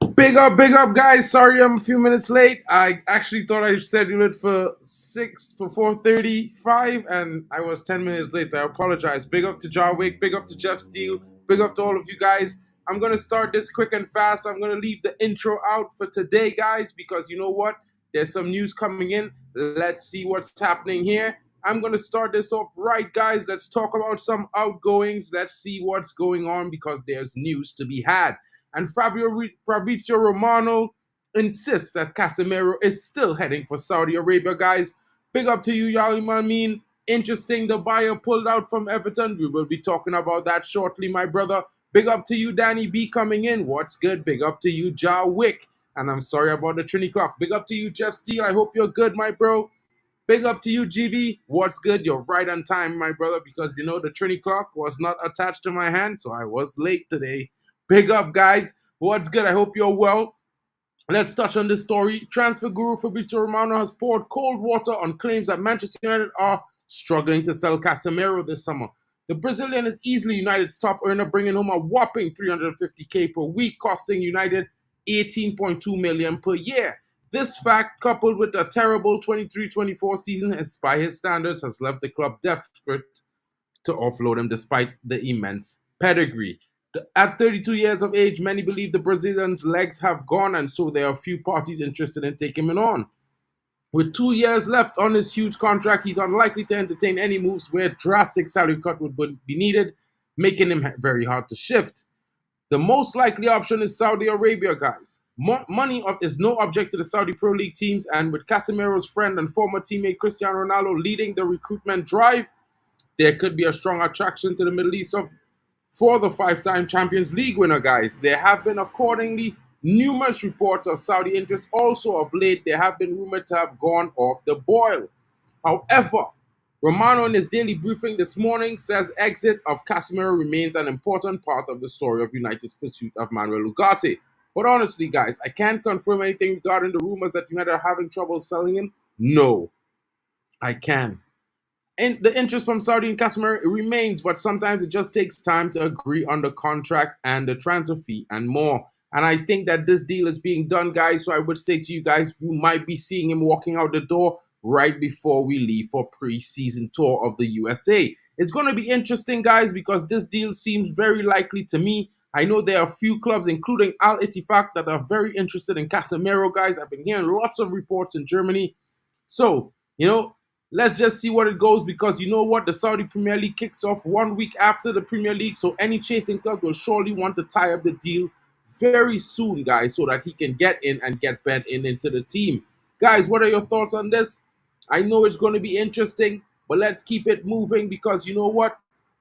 Big up, guys. Sorry, I'm a few minutes late. I actually thought I scheduled it for 4:35, and I was 10 minutes late. I apologize. Big up to John Wick. Big up to Jeff Steele. Big up to all of you guys. I'm gonna start this quick and fast. I'm gonna leave the intro out for today, guys, because you know what? There's some news coming in. Let's see what's happening here. I'm gonna start this off right, guys. Let's talk about some outgoings. Let's see what's going on because there's news to be had. And Fabrizio Romano insists that Casemiro is still heading for Saudi Arabia, guys. Big up to you, Yali Mamin. Interesting, the buyer pulled out from Everton. We will be talking about that shortly, my brother. Big up to you, Danny B coming in. What's good? Big up to you, Ja Wick. And I'm sorry about the Trinity clock. Big up to you, Jeff Steele. I hope you're good, my bro. Big up to you, GB. What's good? You're right on time, my brother, because you know the Trinity clock was not attached to my hand, so I was late today. Big up, guys. What's good? I hope you're well. Let's touch on this story. Transfer guru Fabrizio Romano has poured cold water on claims that Manchester United are struggling to sell Casemiro this summer. The Brazilian is easily United's top earner, bringing home a whopping $350K per week, costing United $18.2 million per year. This fact, coupled with a terrible 23-24 season, by his standards, has left the club desperate to offload him despite the immense pedigree. At 32 years of age, many believe the Brazilian's legs have gone, and so there are few parties interested in taking him on. With 2 years left on his huge contract, he's unlikely to entertain any moves where drastic salary cut would be needed, making him very hard to shift. The most likely option is Saudi Arabia, guys. Money is no object to the Saudi Pro League teams, and with Casemiro's friend and former teammate Cristiano Ronaldo leading the recruitment drive, there could be a strong attraction to the Middle East for the five-time Champions League winner, guys. There have been, accordingly, numerous reports of Saudi interest. Also, of late, there have been rumored to have gone off the boil. However, Romano in his daily briefing this morning says exit of Casemiro remains an important part of the story of United's pursuit of Manuel Ugarte. But honestly, guys, I can't confirm anything regarding the rumors that United are having trouble selling him. No, I can. And the interest from Saudi and Casemiro remains, but sometimes it just takes time to agree on the contract and the transfer fee and more. And I think that this deal is being done, guys. So I would say to you guys, you might be seeing him walking out the door right before we leave for pre-season tour of the USA. It's going to be interesting, guys, because this deal seems very likely to me. I know there are a few clubs, including Al Ittifaq, that are very interested in Casemiro, guys. I've been hearing lots of reports in Germany. So, let's just see what it goes, because you know what? The Saudi Premier League kicks off 1 week after the Premier League, so any chasing club will surely want to tie up the deal very soon, guys, so that he can get in and get bed into the team. Guys, what are your thoughts on this? I know it's going to be interesting, but let's keep it moving, because you know what?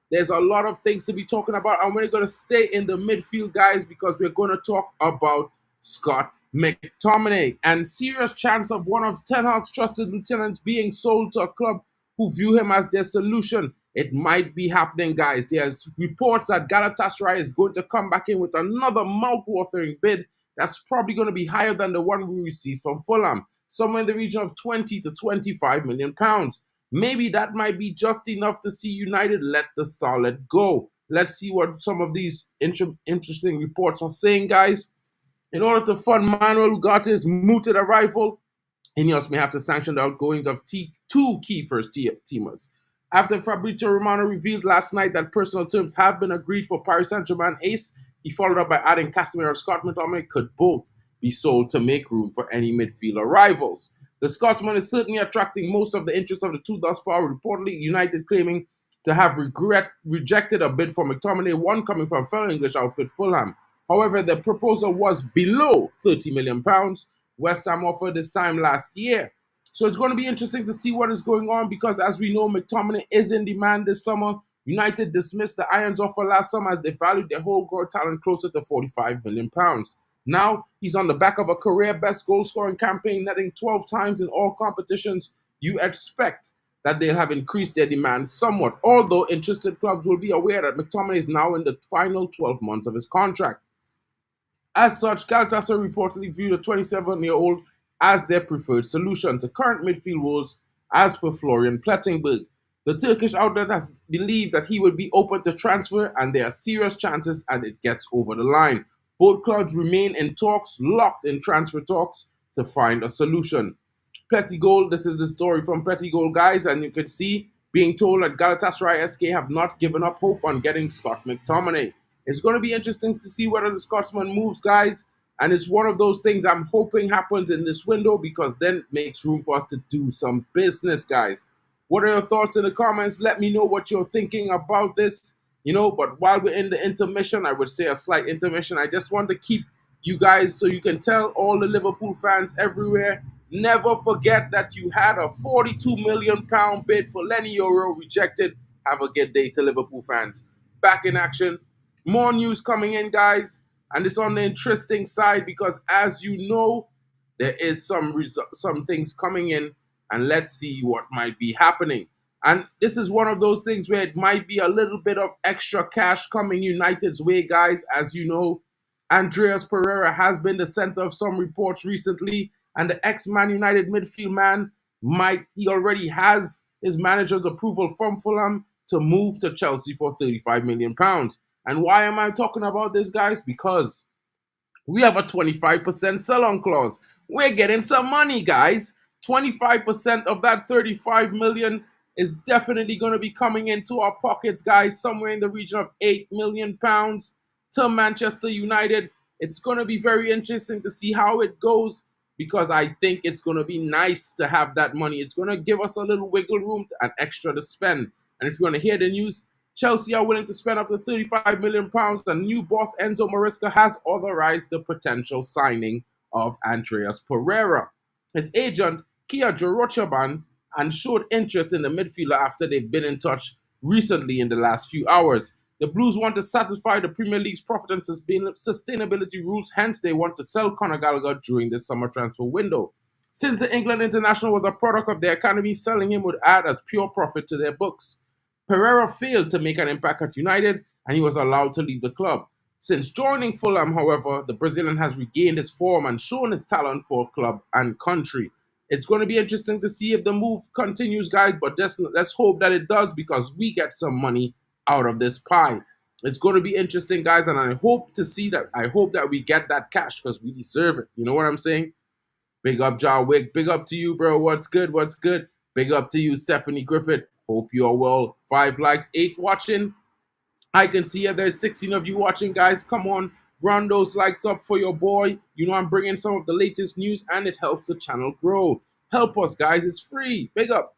There's a lot of things to be talking about, and we're going to stay in the midfield, guys, because we're going to talk about Scott Mctomminay, and serious chance of one of Ten Hag's trusted lieutenants being sold to a club who view him as their solution. It might be happening, guys. There's reports that Galatasaray is going to come back in with another mouth-watering bid that's probably going to be higher than the one we received from Fulham, somewhere in the region of 20 to 25 million pounds. Maybe that might be just enough to see United let the starlet go. Let's see what some of these interesting reports are saying, guys. In order to fund Manuel Ugarte's mooted arrival, Ineos may have to sanction the outgoings of two key first-teamers. After Fabrizio Romano revealed last night that personal terms have been agreed for Paris Saint-Germain ace, he followed up by adding Casemiro and Scott Mctomminay could both be sold to make room for any midfield arrivals. The Scotsman is certainly attracting most of the interest of the two thus far, reportedly United claiming to have rejected a bid for Mctomminay, one coming from fellow English outfit Fulham. However, the proposal was below £30 million. West Ham offered this time last year. So it's going to be interesting to see what is going on, because as we know, McTominay is in demand this summer. United dismissed the Irons offer last summer as they valued their whole-grown talent closer to £45 million. Now, he's on the back of a career-best goal-scoring campaign, netting 12 times in all competitions. You expect that they'll have increased their demand somewhat, although interested clubs will be aware that McTominay is now in the final 12 months of his contract. As such, Galatasaray reportedly viewed the 27-year-old as their preferred solution to current midfield woes, as per Florian Plettenberg. The Turkish outlet has believed that he would be open to transfer, and there are serious chances and it gets over the line. Both clubs remain in talks, locked in transfer talks to find a solution. Petty Goal, this is the story from Petty Goal, guys, and you can see being told that Galatasaray SK have not given up hope on getting Scott Mctomminay. It's going to be interesting to see whether the Scotsman moves, guys, and it's one of those things I'm hoping happens in this window because then it makes room for us to do some business, guys. What are your thoughts in the comments? Let me know what you're thinking about this. But while we're in the intermission, I would say a slight intermission, I just want to keep you guys so you can tell all the Liverpool fans everywhere, never forget that you had a £42 million bid for Leny Yoro rejected. Have a good day to Liverpool fans. Back in action. More news coming in, guys. And it's on the interesting side because, as you know, there is some things coming in. And let's see what might be happening. And this is one of those things where it might be a little bit of extra cash coming United's way, guys. As you know, Andreas Pereira has been the center of some reports recently, and the ex-Man United midfield man he already has his manager's approval from Fulham to move to Chelsea for £35 million. And why am I talking about this, guys? Because we have a 25% sell-on clause. We're getting some money, guys. 25% of that 35 million is definitely going to be coming into our pockets, guys, somewhere in the region of £8 million to Manchester United. It's going to be very interesting to see how it goes because I think it's going to be nice to have that money. It's going to give us a little wiggle room and extra to spend. And if you want to hear the news, Chelsea are willing to spend up to £35 million. The new boss, Enzo Maresca, has authorized the potential signing of Andreas Pereira. His agent, Kia Jorochaban, and showed interest in the midfielder after they've been in touch recently in the last few hours. The Blues want to satisfy the Premier League's profit and sustainability rules, hence they want to sell Conor Gallagher during this summer transfer window. Since the England international was a product of their academy, selling him would add as pure profit to their books. Pereira failed to make an impact at United, and he was allowed to leave the club. Since joining Fulham, however, the Brazilian has regained his form and shown his talent for club and country. It's going to be interesting to see if the move continues, guys, but let's hope that it does because we get some money out of this pie. It's going to be interesting, guys, and I hope that we get that cash because we deserve it. You know what I'm saying? Big up, John Wick. Big up to you, bro. What's good? What's good? Big up to you, Stephanie Griffith. Hope you are well. 5 likes, 8 watching. I can see there's 16 of you watching, guys. Come on, run those likes up for your boy. You know I'm bringing some of the latest news, and it helps the channel grow. Help us, guys. It's free. Big up.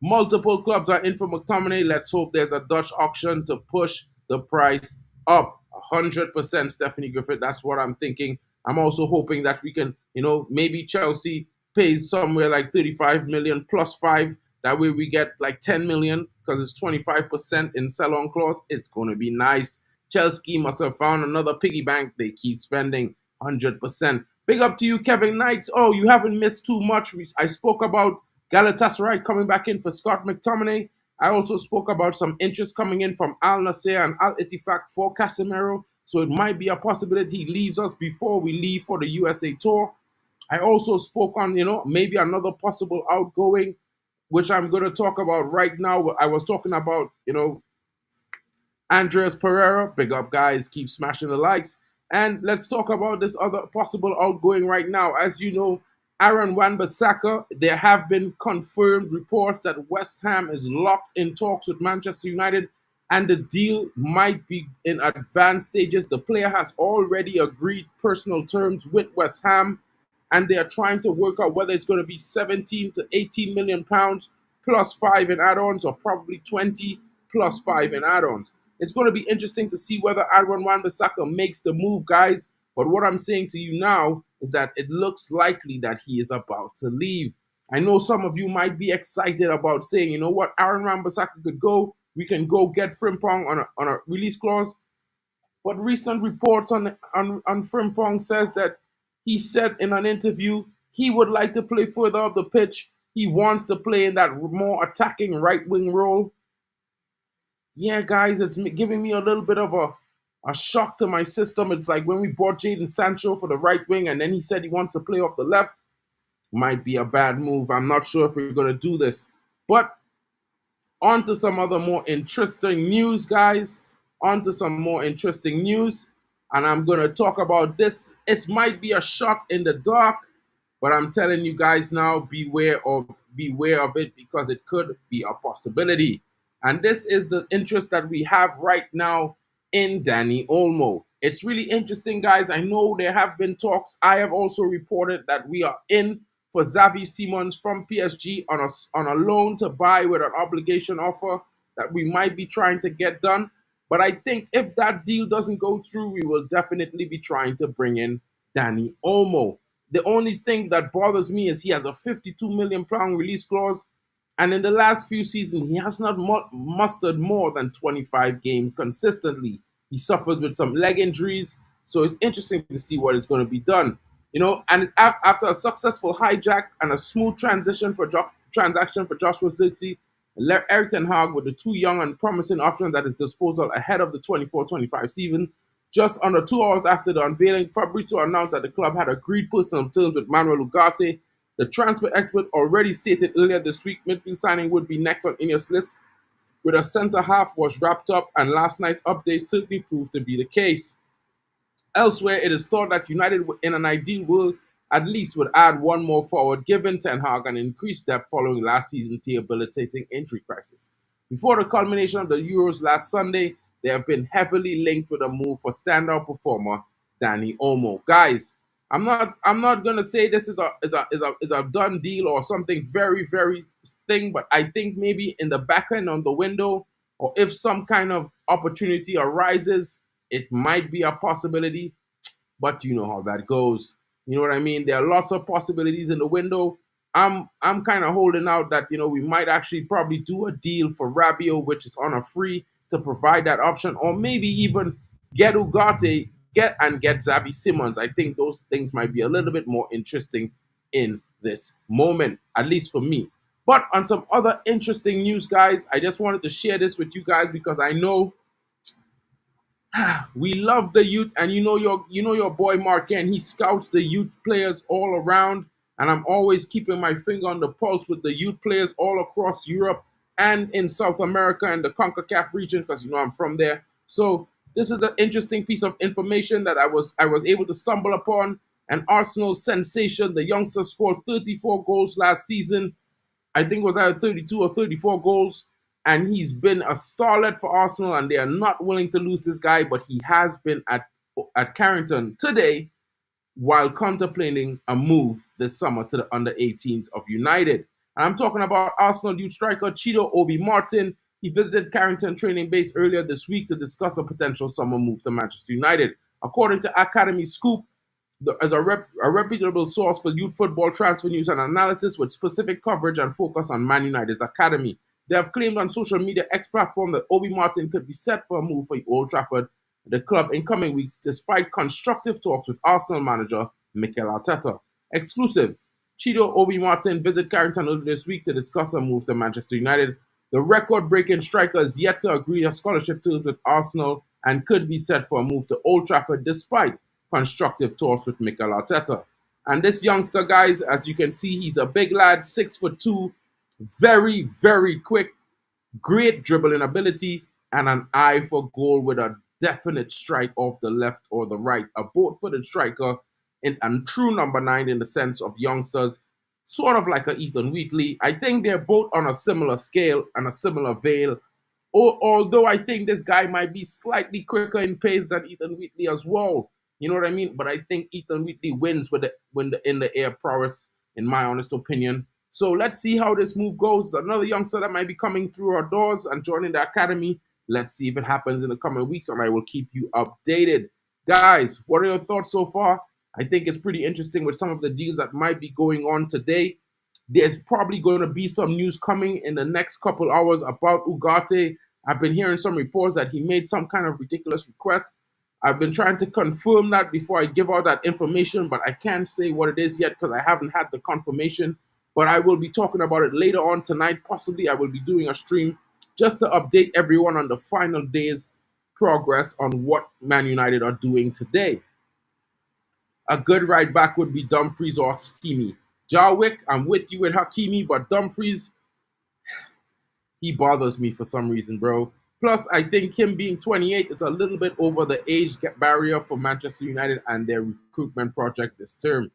Multiple clubs are in for McTominay. Let's hope there's a Dutch auction to push the price up. 100%, Stephanie Griffith. That's what I'm thinking. I'm also hoping that we can, maybe Chelsea pays somewhere like 35 million plus 5. That way we get like 10 million because it's 25% in sell-on clause. It's going to be nice. Chelsea must have found another piggy bank. They keep spending 100%. Big up to you, Kevin Knight. Oh, you haven't missed too much. I spoke about Galatasaray coming back in for Scott McTominay. I also spoke about some interest coming in from Al Nassr and Al Ittifaq for Casemiro. So it might be a possibility he leaves us before we leave for the USA tour. I also spoke on, maybe another possible outgoing, which I'm going to talk about right now. I was talking about, Andreas Pereira. Big up, guys. Keep smashing the likes. And let's talk about this other possible outgoing right now. As you know, Wan Bissaka, there have been confirmed reports that West Ham is locked in talks with Manchester United, and the deal might be in advanced stages. The player has already agreed personal terms with West Ham, and they are trying to work out whether it's going to be 17 to 18 million pounds plus 5 in add-ons, or probably 20 plus 5 in add-ons. It's going to be interesting to see whether Wan Bissaka makes the move, guys. But what I'm saying to you now is that it looks likely that he is about to leave. I know some of you might be excited about saying, you know what, Wan Bissaka could go. We can go get Frimpong on a release clause. But recent reports on Frimpong says that he said in an interview he would like to play further up the pitch. He wants to play in that more attacking right wing role. Yeah, guys, it's giving me a little bit of a shock to my system. It's like when we bought Jadon Sancho for the right wing and then he said he wants to play off the left. Might be a bad move. I'm not sure if we're going to do this. But on to some other more interesting news, guys. On to some more interesting news. and I'm going to talk about this. It might be a shot in the dark, but I'm telling you guys now, beware of it, because it could be a possibility. And this is the interest that we have right now in Dani Olmo. It's really interesting, guys. I know there have been talks. I have also reported that we are in for Xavi Simons from PSG on a loan to buy with an obligation offer that we might be trying to get done. But I think if that deal doesn't go through, we will definitely be trying to bring in Dani Olmo. The only thing that bothers me is he has a £52 million release clause, and in the last few seasons, he has not mustered more than 25 games consistently. He suffers with some leg injuries, so it's interesting to see what is going to be done. And after a successful hijack and a smooth transition transaction for Joshua Zirkzee, Erik ten Hag, with the two young and promising options at his disposal ahead of the 24-25 season, just under 2 hours after the unveiling, Fabrizio announced that the club had agreed personal terms with Manuel Ugarte. The transfer expert already stated earlier this week midfield signing would be next on Ineos' list, with a centre half was wrapped up, and last night's update certainly proved to be the case. Elsewhere, it is thought that United, in an ideal world, at least would add one more forward, given Ten Hag an increased depth following last season's debilitating injury crisis. Before the culmination of the Euros last Sunday, they have been heavily linked with a move for standout performer Dani Olmo. Guys, I'm not gonna say this is a done deal or something very thing, but I think maybe in the back end on the window, or if some kind of opportunity arises, it might be a possibility. But you know how that goes. You know what I mean? There are lots of possibilities in the window. I'm kind of holding out that we might actually probably do a deal for Rabiot, which is on a free, to provide that option, or maybe even get Ugarte, get Xavi Simons. I think those things might be a little bit more interesting in this moment, at least for me. But on some other interesting news, guys, I just wanted to share this with you guys because I know we love the youth, and your boy Mark, he scouts the youth players all around, and I'm always keeping my finger on the pulse with the youth players all across Europe and in South America and the CONCACAF region, because I'm from there. So this is an interesting piece of information that I was able to stumble upon. An Arsenal sensation. The youngster scored 34 goals last season. I think it was either 32 or 34 goals. And he's been a starlet for Arsenal, and they are not willing to lose this guy. But he has been at Carrington today while contemplating a move this summer to the under-18s of United. And I'm talking about Arsenal youth striker Chido Obi Martin. He visited Carrington training base earlier this week to discuss a potential summer move to Manchester United. According to Academy Scoop, as a reputable source for youth football transfer news and analysis with specific coverage and focus on Man United's academy, they have claimed on social media X platform that Obi Martin could be set for a move for Old Trafford, the club, in coming weeks, despite constructive talks with Arsenal manager Mikel Arteta. Exclusive. Chido Obi Martin visited Carrington earlier this week to discuss a move to Manchester United. The record-breaking striker is yet to agree on scholarship terms with Arsenal and could be set for a move to Old Trafford despite constructive talks with Mikel Arteta. And this youngster, guys, as you can see, he's a big lad, 6'2", very quick, great dribbling ability, and an eye for goal with a definite strike off the left or the right. A both-footed striker and true number 9 in the sense of youngsters, sort of like a Ethan Wheatley. I think they're both on a similar scale and a similar veil. Although I think this guy might be slightly quicker in pace than Ethan Wheatley as well. You know what I mean? But I think Ethan Wheatley wins with the in the air prowess, in my honest opinion. So let's see how this move goes. Another youngster that might be coming through our doors and joining the academy. Let's see if it happens in the coming weeks, and I will keep you updated. Guys, what are your thoughts so far? I think it's pretty interesting with some of the deals that might be going on today. There's probably going to be some news coming in the next couple hours about Ugarte. I've been hearing some reports that he made some kind of ridiculous request. I've been trying to confirm that before I give out that information, but I can't say what it is yet because I haven't had the confirmation. But I will be talking about it later on tonight. Possibly I will be doing a stream just to update everyone on the final day's progress on what Man United are doing today. A good right back would be Dumfries or Hakimi. Jarwick, I'm with you with Hakimi, but Dumfries, he bothers me for some reason, bro. Plus, I think him being 28 is a little bit over the age barrier for Manchester United and their recruitment project this term.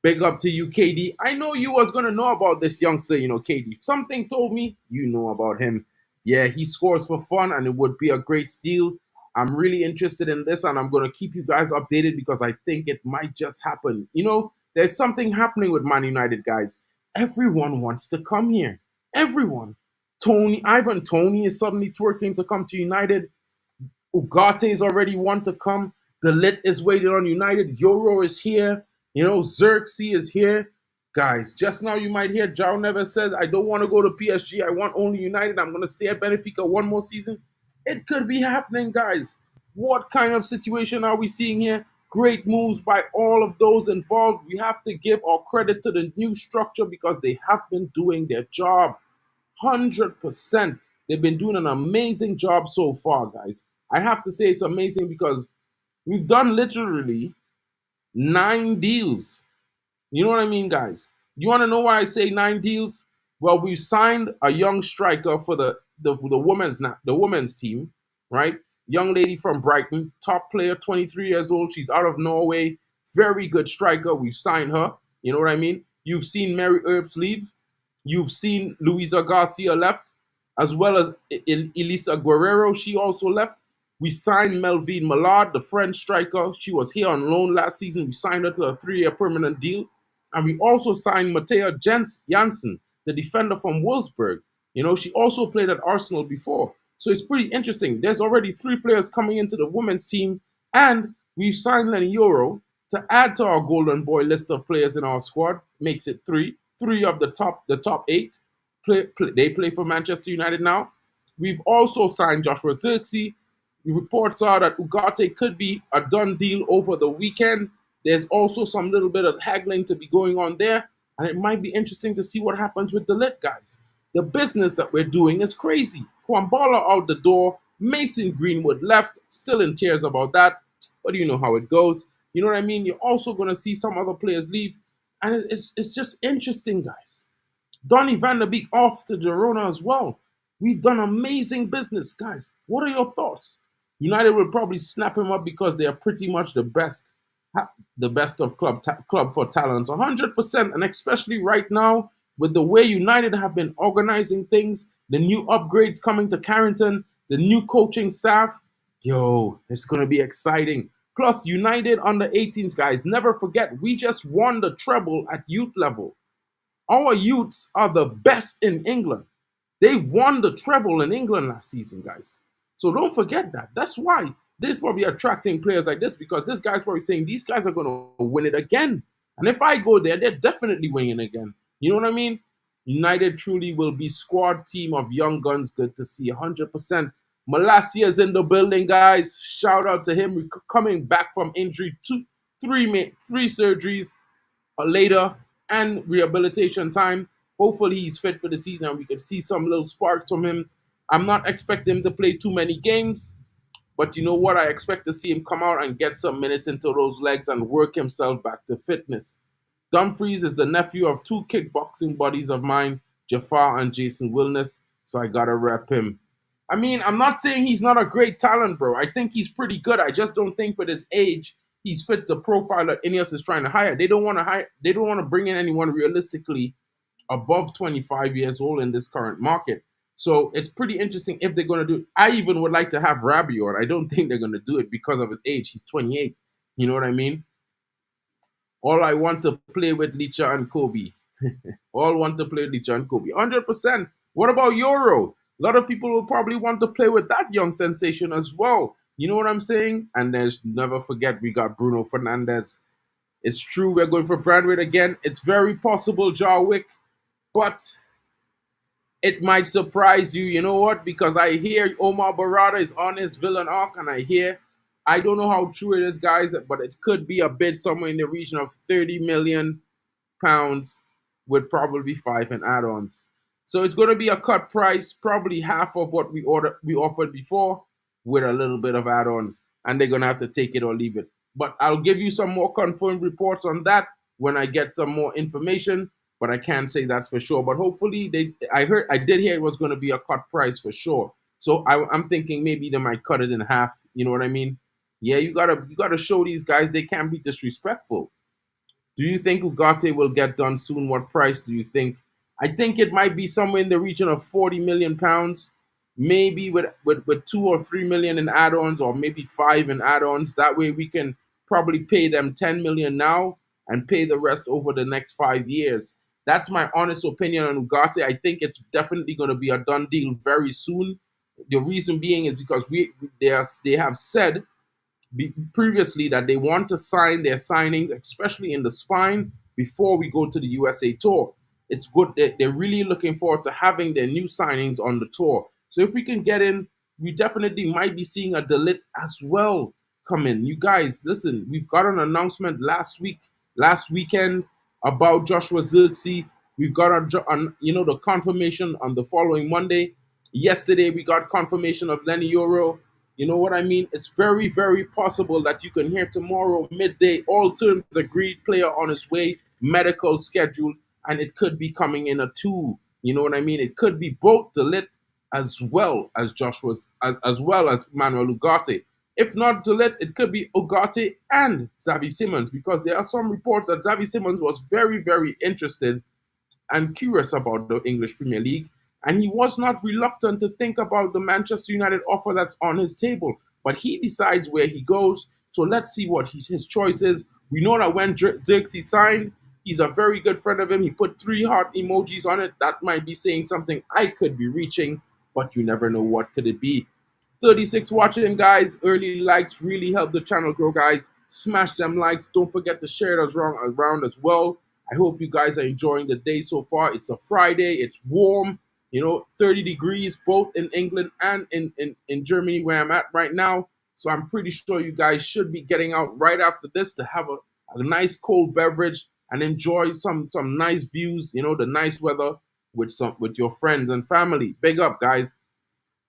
Big up to you, KD. I know you was gonna know about this youngster, KD. Something told me you know about him. Yeah, he scores for fun, and it would be a great steal. I'm really interested in this, and I'm gonna keep you guys updated because I think it might just happen. There's something happening with Man United, guys. Everyone wants to come here. Everyone. Ivan Tony is suddenly twerking to come to United. Ugarte is already want to come. De Ligt is waiting on United. Yoro is here. Xerxes is here. Guys, just now you might hear João Neves said, I don't want to go to PSG. I want only United. I'm going to stay at Benfica one more season. It could be happening, guys. What kind of situation are we seeing here? Great moves by all of those involved. We have to give our credit to the new structure because they have been doing their job. 100%. They've been doing an amazing job so far, guys. I have to say it's amazing because we've done literally 9 deals. You know what I mean, guys? You want to know why I say 9 deals? Well, we signed a young striker for the women's team, right? Young lady from Brighton, top player, 23 years old. She's out of Norway. Very good striker. We've signed her. You know what I mean? You've seen Mary Earps leave. You've seen Luisa Garcia left, as well as Elisa Guerrero. She also left. We signed Melvine Millard, the French striker. She was here on loan last season. We signed her to a 3-year permanent deal. And we also signed Matea Jansen, the defender from Wolfsburg. She also played at Arsenal before. So it's pretty interesting. There's already 3 players coming into the women's team. And we've signed Leny Yoro to add to our Golden Boy list of players in our squad. Makes it 3. 3 of the top 8. They play for Manchester United now. We've also signed Joshua Zirkzee. Reports are that Ugarte could be a done deal over the weekend. There's also some little bit of haggling to be going on there. And it might be interesting to see what happens with De Ligt, guys. The business that we're doing is crazy. Kwambala out the door. Mason Greenwood left. Still in tears about that. But you know how it goes. You know what I mean? You're also going to see some other players leave. And it's just interesting, guys. Donny van der Beek off to Girona as well. We've done amazing business, guys. What are your thoughts? United will probably snap him up because they are pretty much the best of club for talents, 100%. And especially right now, with the way United have been organizing things, the new upgrades coming to Carrington, the new coaching staff, it's going to be exciting. Plus, United under 18s, guys, never forget, we just won the treble at youth level. Our youths are the best in England. They won the treble in England last season, guys. So don't forget that. That's why they're probably attracting players like this, because this guy's probably saying these guys are going to win it again. And if I go there, they're definitely winning again. You know what I mean? United truly will be squad team of young guns. Good to see, 100%. Malacia is in the building, guys. Shout out to him. Coming back from injury, 3 surgeries later and rehabilitation time. Hopefully he's fit for the season and we can see some little sparks from him. I'm not expecting him to play too many games, but you know what? I expect to see him come out and get some minutes into those legs and work himself back to fitness. Dumfries is the nephew of 2 kickboxing buddies of mine, Jafar and Jason Wilness, so I gotta rep him. I mean, I'm not saying he's not a great talent, bro. I think he's pretty good. I just don't think for this age he fits the profile that Ineos is trying to hire. They don't want to bring in anyone realistically above 25 years old in this current market. So it's pretty interesting if they're going to do it. I even would like to have Rabiot. I don't think they're going to do it because of his age. He's 28. You know what I mean? All I want to play with Licha and Kobe. All want to play with Licha and Kobe. 100%. What about Yoro? A lot of people will probably want to play with that young sensation as well. You know what I'm saying? And then never forget, we got Bruno Fernandes. It's true, we're going for Brandweight again. It's very possible, Jarwick. But it might surprise you. You know what? Because I hear Omar Barada is on his villain arc, and I don't know how true it is, guys, but it could be a bid somewhere in the region of £30 million with probably 5 in add-ons. So it's going to be a cut price, probably half of what we offered before with a little bit of add-ons, and they're going to have to take it or leave it. But I'll give you some more confirmed reports on that when I get some more information, but I can't say that's for sure. But hopefully I did hear it was going to be a cut price for sure. So I'm thinking maybe they might cut it in half. You know what I mean? Yeah, you gotta show these guys they can't be disrespectful. Do you think Ugarte will get done soon? What price do you think? I think it might be somewhere in the region of 40 million pounds, maybe with 2 or 3 million in add-ons, or maybe 5 in add-ons. That way we can probably pay them 10 million now and pay the rest over the next 5 years. That's my honest opinion on Ugarte. I think it's definitely going to be a done deal very soon. The reason being is because they have said previously that they want to sign their signings, especially in the spine, before we go to the USA tour. It's good that they're really looking forward to having their new signings on the tour. So if we can get in, we definitely might be seeing a Delit as well come in. You guys, listen, we've got an announcement last weekend about Joshua Zirkzee. We've got the confirmation on the following Monday. Yesterday we got confirmation of Leny Yoro. You know what I mean? It's very, very possible that you can hear tomorrow midday, all terms agreed, player on his way, medical scheduled, and it could be coming in a two. You know what I mean? It could be both Delit as well as as well as Manuel Ugarte. If not Delit, it could be Ugarte and Xavi Simons, because there are some reports that Xavi Simons was very, very interested and curious about the English Premier League, and he was not reluctant to think about the Manchester United offer that's on his table. But he decides where he goes, so let's see what his choice is. We know that when Zirkzee signed, he's a very good friend of him. He put 3 heart emojis on it. That might be saying something I could be reaching, but you never know what could it be. 36 watching, guys. Early likes really help the channel grow, guys. Smash them likes. Don't forget to share it around as well. I hope you guys are enjoying the day so far. It's a Friday. It's warm. 30 degrees both in England and in Germany where I'm at right now. So I'm pretty sure you guys should be getting out right after this to have a nice cold beverage and enjoy some nice views, the nice weather with your friends and family. Big up, guys.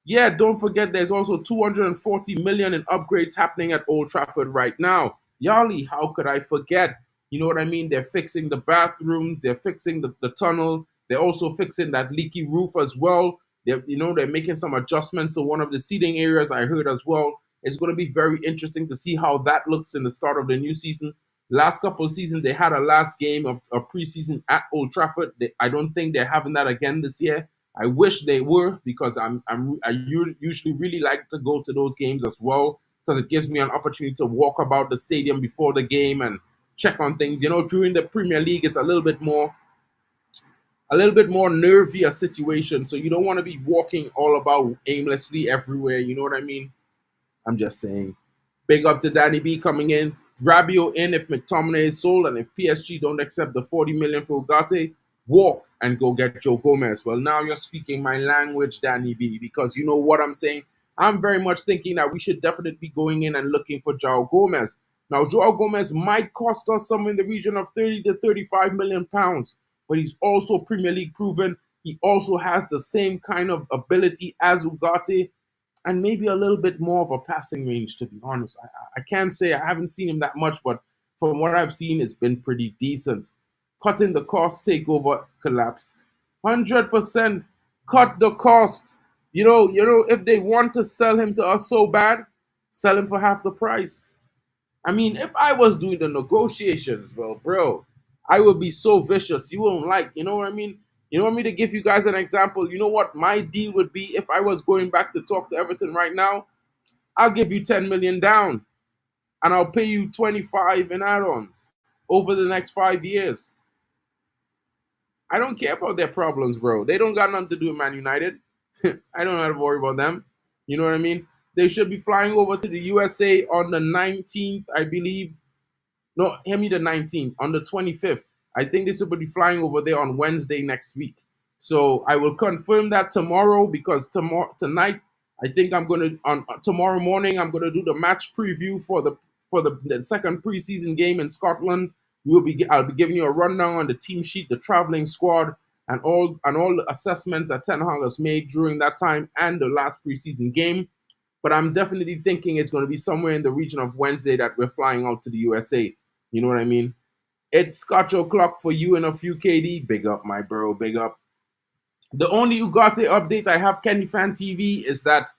Yeah, don't forget there's also 240 million in upgrades happening at Old Trafford right now. Yali, how could I forget? You know what I mean? They're fixing the bathrooms, they're fixing the tunnel, they're also fixing that leaky roof as well. They're making some adjustments to one of the seating areas, I heard as well. It's going to be very interesting to see how that looks in the start of the new season. Last couple of seasons, they had a last game of preseason at Old Trafford. I don't think they're having that again this year. I wish they were, because I usually really like to go to those games as well, because it gives me an opportunity to walk about the stadium before the game and check on things. During the Premier League, it's a little bit more nervy a situation, so you don't want to be walking all about aimlessly everywhere. You know what I mean? I'm just saying. Big up to Danny B coming in. Rabiot in if McTominay is sold, and if PSG don't accept the 40 million for Ugarte, walk and go get Joe Gomez. Well, now you're speaking my language, Danny B, because you know what I'm saying. I'm very much thinking that we should definitely be going in and looking for Joao Gomez. Now, Joao Gomez might cost us somewhere in the region of 30 to 35 million pounds, but he's also Premier League proven. He also has the same kind of ability as Ugarte, and maybe a little bit more of a passing range, to be honest. I can't say I haven't seen him that much, but from what I've seen, it's been pretty decent. Cutting the cost takeover collapse. 100% cut the cost. If they want to sell him to us so bad, sell him for half the price. I mean, if I was doing the negotiations, well, bro, I would be so vicious. You won't like, you know what I mean? You want me to give you guys an example? You know what my deal would be if I was going back to talk to Everton right now? I'll give you 10 million down, and I'll pay you 25 in add-ons over the next 5 years. I don't care about their problems, bro. They don't got nothing to do with Man United. I don't have to worry about them. You know what I mean? They should be flying over to the USA on the 19th, I believe. No, hear me, the 19th. On the 25th. I think they should be flying over there on Wednesday next week. So I will confirm that tomorrow, because tonight, I think I'm going to, tomorrow morning, I'm going to do the match preview for the second preseason game in Scotland. I'll be giving you a rundown on the team sheet, the traveling squad, and all the assessments that Ten Hag has made during that time and the last preseason game. But I'm definitely thinking it's going to be somewhere in the region of Wednesday that we're flying out to the USA. You know what I mean? It's Scotch O'Clock for you and a few KD. Big up, my bro. Big up. The only Ugarte update I have, Kenny Fan TV, is that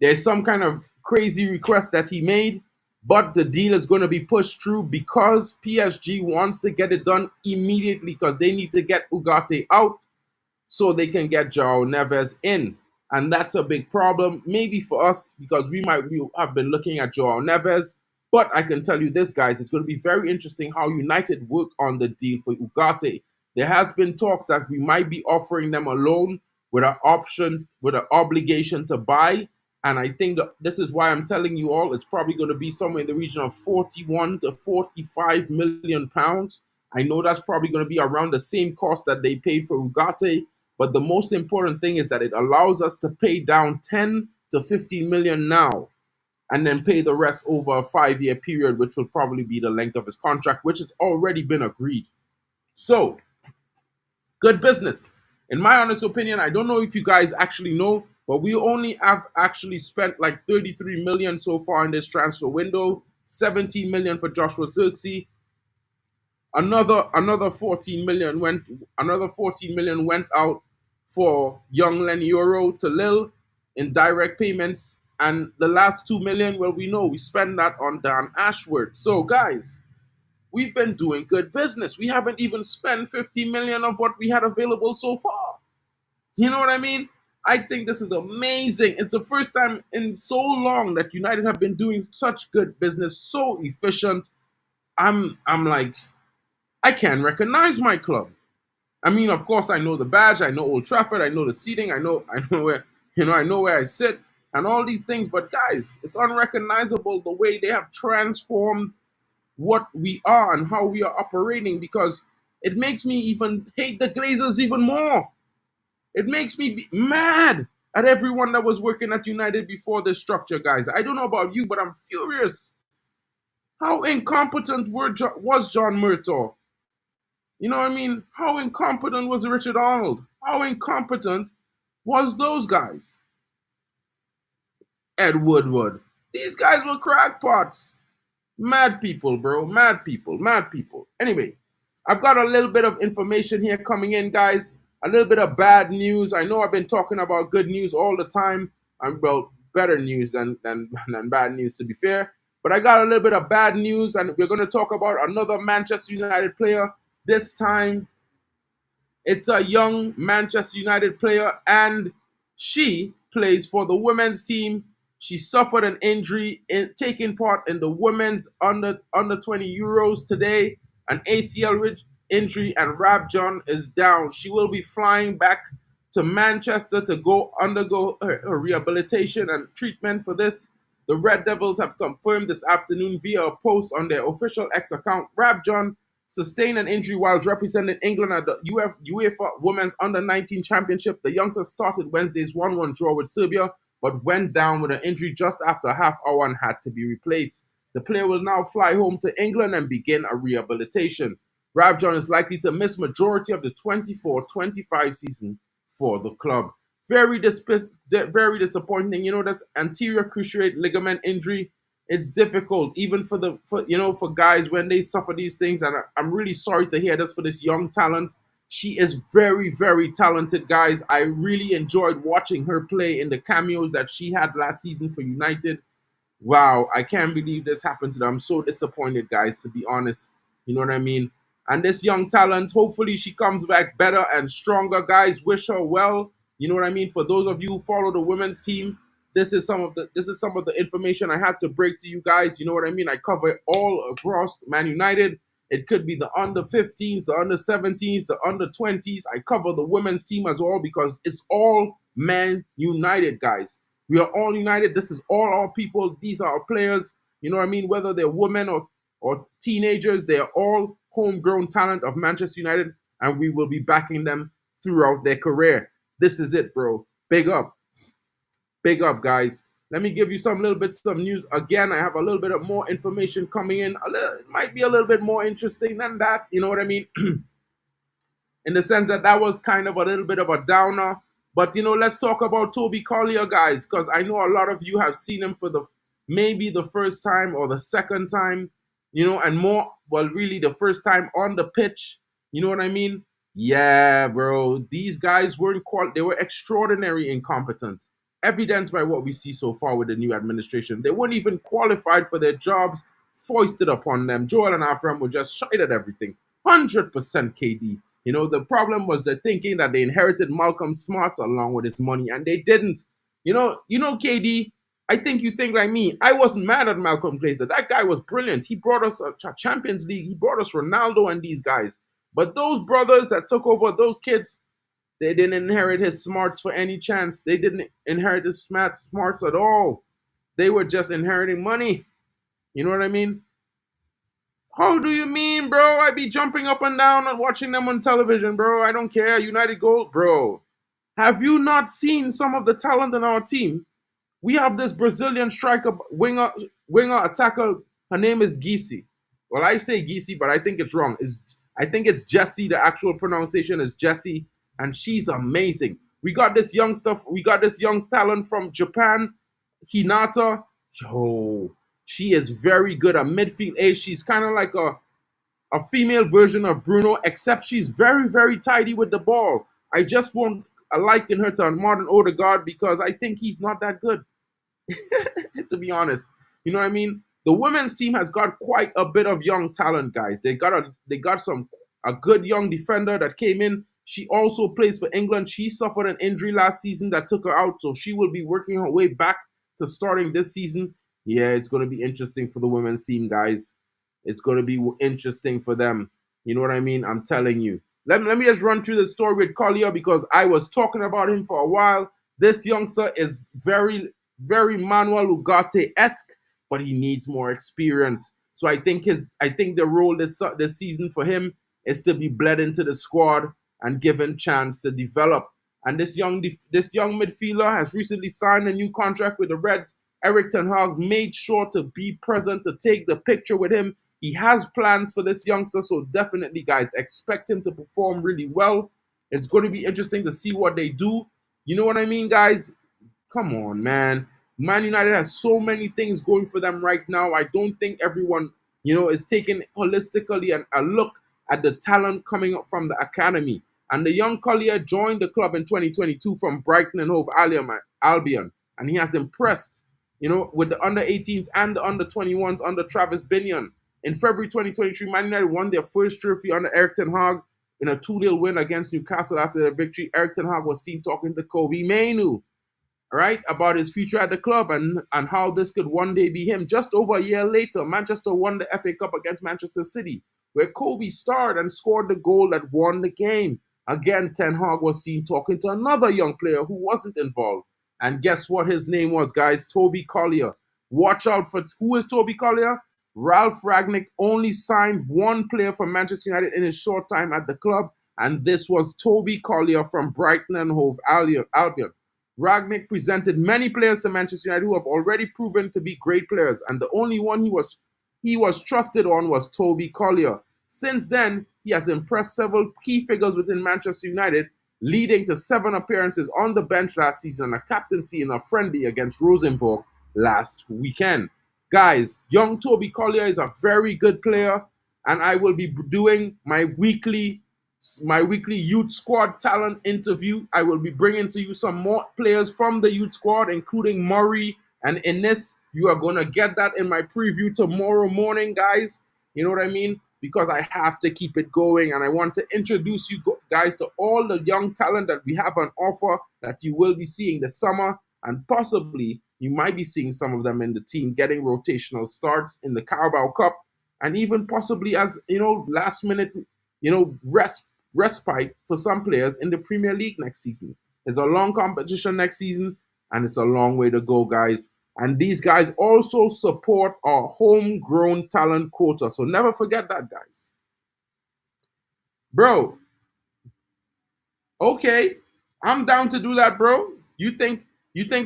there's some kind of crazy request that he made, but the deal is going to be pushed through because PSG wants to get it done immediately because they need to get Ugarte out so they can get João Neves in. And that's a big problem, maybe for us, because we have been looking at João Neves. But I can tell you this, guys, it's going to be very interesting how United work on the deal for Ugarte. There has been talks that we might be offering them a loan with an option, with an obligation to buy. And I think that this is why I'm telling you all, it's probably going to be somewhere in the region of 41 to 45 million pounds. I know that's probably going to be around the same cost that they paid for Ugarte, but the most important thing is that it allows us to pay down 10 to 15 million now and then pay the rest over a 5-year period, which will probably be the length of his contract, which has already been agreed. So, good business. In my honest opinion, I don't know if you guys actually know, but we only have actually spent like 33 million so far in this transfer window, 17 million for Joshua Zirkzee. Another 14 million went out for young Leny Yoro to Lille in direct payments, and the last 2 million, well, we know we spend that on Dan Ashworth. So guys, we've been doing good business. We haven't even spent 50 million of what we had available so far. You know what I mean? I think this is amazing. It's the first time in so long that United have been doing such good business, so efficient. I'm like, I can't recognize my club. I mean, of course, I know the badge, I know Old Trafford, I know the seating, I know where, I know where I sit, and all these things. But guys, it's unrecognizable the way they have transformed what we are and how we are operating, because it makes me even hate the Glazers even more. It makes me be mad at everyone that was working at United before this structure, guys. I don't know about you, but I'm furious. How incompetent was John Murtaugh? You know what I mean? How incompetent was Richard Arnold? How incompetent was those guys? Ed Woodward. These guys were crackpots. Mad people, bro. Mad people. Mad people. Anyway, I've got a little bit of information here coming in, guys. A little bit of bad news. I know I've been talking about good news all the time. Well, better news than bad news, to be fair. But I got a little bit of bad news, and we're going to talk about another Manchester United player. This time, it's a young Manchester United player, and she plays for the women's team. She suffered an injury in taking part in the women's under 20 Euros today, an ACL injury, and Rabjon is down. She will be flying back to Manchester to go undergo her rehabilitation and treatment for this. The Red Devils have confirmed this afternoon via a post on their official X account. Rabjon sustained an injury while representing England at the UEFA Women's Under-19 Championship. The youngster started Wednesday's 1-1 draw with Serbia, but went down with an injury just after a half hour and had to be replaced. The player will now fly home to England and begin a rehabilitation. Rabjon is likely to miss majority of the 24-25 season for the club. Very disappointing. You know, that's anterior cruciate ligament injury. It's difficult even for guys when they suffer these things, and I'm really sorry to hear this for this young talent. She is very, very talented, guys. I really enjoyed watching her play in the cameos that she had last season for United. Wow, I can't believe this happened to them. I'm so disappointed, guys, to be honest. You know what I mean? And this young talent, hopefully she comes back better and stronger, guys. Wish her well. You know what I mean? For those of you who follow the women's team, this is some of the information I had to break to you guys. You know what I mean? I cover it all across Man United. It could be the under 15s, the under 17s, the under 20s. I cover the women's team as well because it's all Man United, guys. We are all united. This is all our people. These are our players. You know what I mean? Whether they're women or teenagers, they are all homegrown talent of Manchester United, and we will be backing them throughout their career. This is it, bro. Big up. Big up, guys. Let me give you some news. Again, I have a little bit of more information coming in. It might be a little bit more interesting than that. You know what I mean? In the sense that was kind of a little bit of a downer. But, you know, let's talk about Toby Collier, guys, because I know a lot of you have seen him for maybe the first time or the second time, you know, and more, well, really the first time on the pitch. You know what I mean? Yeah, bro. These guys weren't they were extraordinary incompetent. Evidenced by what we see so far with the new administration. They weren't even qualified for their jobs foisted upon them. Joel and Afram were just shied at everything. 100% KD. You know, the problem was the thinking that they inherited Malcolm Smarts along with his money, and they didn't. KD, I think you think like me. I wasn't mad at Malcolm Glazer. That guy was brilliant. He brought us a Champions League. He brought us Ronaldo and these guys. But those brothers that took over those kids, they didn't inherit his smarts for any chance. They didn't inherit his smarts at all. They were just inheriting money. You know what I mean? How do you mean, bro? I be jumping up and down and watching them on television, bro. I don't care. United Gold, bro. Have you not seen some of the talent in our team? We have this Brazilian striker, winger attacker. Her name is Gisi. Well, I say Gisi, but I think it's wrong. I think it's Jessie. The actual pronunciation is Jessie, and she's amazing. We got this young stuff. We got this young talent from Japan, Hinata. Yo, she is very good at midfield age. She's kind of like a female version of Bruno, except she's very, very tidy with the ball. I just won't liken her to Martin Odegaard because I think he's not that good. To be honest, you know what I mean. The women's team has got quite a bit of young talent, guys. They got a good young defender that came in. She also plays for England. She suffered an injury last season that took her out, so she will be working her way back to starting this season. Yeah, it's going to be interesting for the women's team, guys. It's going to be interesting for them. You know what I mean? I'm telling you. Let me just run through the story with Collier because I was talking about him for a while. This youngster is very, very Manuel Ugarte-esque, but he needs more experience. So I think the role this season for him is to be bled into the squad and given chance to develop. And this young midfielder has recently signed a new contract with the Reds. Erik ten Hag made sure to be present to take the picture with him. He has plans for this youngster, so definitely, guys, expect him to perform really well. It's going to be interesting to see what they do. You know what I mean, guys? Come on, man. Man United has so many things going for them right now. I don't think everyone, is taking holistically a look at the talent coming up from the academy. And the young Collier joined the club in 2022 from Brighton and Hove Albion. And he has impressed, with the under-18s and the under-21s under Travis Binion. In February 2023, Man United won their first trophy under Erik ten Hag in a 2-0 win against Newcastle. After their victory, Erik ten Hag was seen talking to Kobbie Mainoo, right, about his future at the club and how this could one day be him. Just over a year later, Manchester won the FA Cup against Manchester City, where Kobbie starred and scored the goal that won the game. Again, Ten Hag was seen talking to another young player who wasn't involved. And guess what his name was, guys? Toby Collier. Watch out for who is Toby Collier? Ralph Rangnick only signed one player for Manchester United in his short time at the club, and this was Toby Collier from Brighton and Hove Albion. Rangnick presented many players to Manchester United who have already proven to be great players, and the only one he was trusted on was Toby Collier. Since then, he has impressed several key figures within Manchester United, leading to 7 appearances on the bench last season and a captaincy in a friendly against Rosenborg last weekend. Guys, young Toby Collier is a very good player, and I will be doing my weekly youth squad talent interview. I will be bringing to you some more players from the youth squad, including Murray and Innes. You are going to get that in my preview tomorrow morning, guys. You know what I mean? Because I have to keep it going, and I want to introduce you guys to all the young talent that we have on offer that you will be seeing this summer, and possibly you might be seeing some of them in the team getting rotational starts in the Carabao Cup, and even possibly as, last minute, respite for some players in the Premier League next season. It's a long competition next season, and it's a long way to go, guys. And these guys also support our homegrown talent quota. So never forget that, guys. Bro, okay, I'm down to do that, bro. You think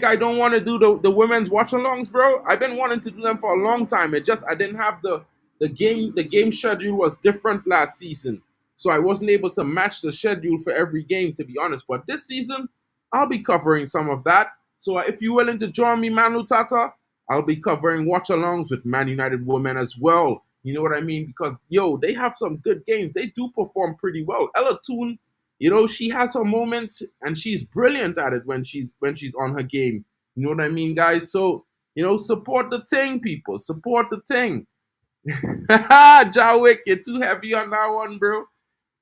I don't want to do the women's watch-alongs, bro? I've been wanting to do them for a long time. I didn't have the game schedule was different last season. So I wasn't able to match the schedule for every game, to be honest. But this season, I'll be covering some of that. So if you're willing to join me, Manu Tata, I'll be covering watch-alongs with Man United women as well. You know what I mean? Because, they have some good games. They do perform pretty well. Ella Toon She has her moments and she's brilliant at it when she's on her game. You know what I mean, guys? So, support the thing, people. Support the thing. Jawick, you're too heavy on that one, bro.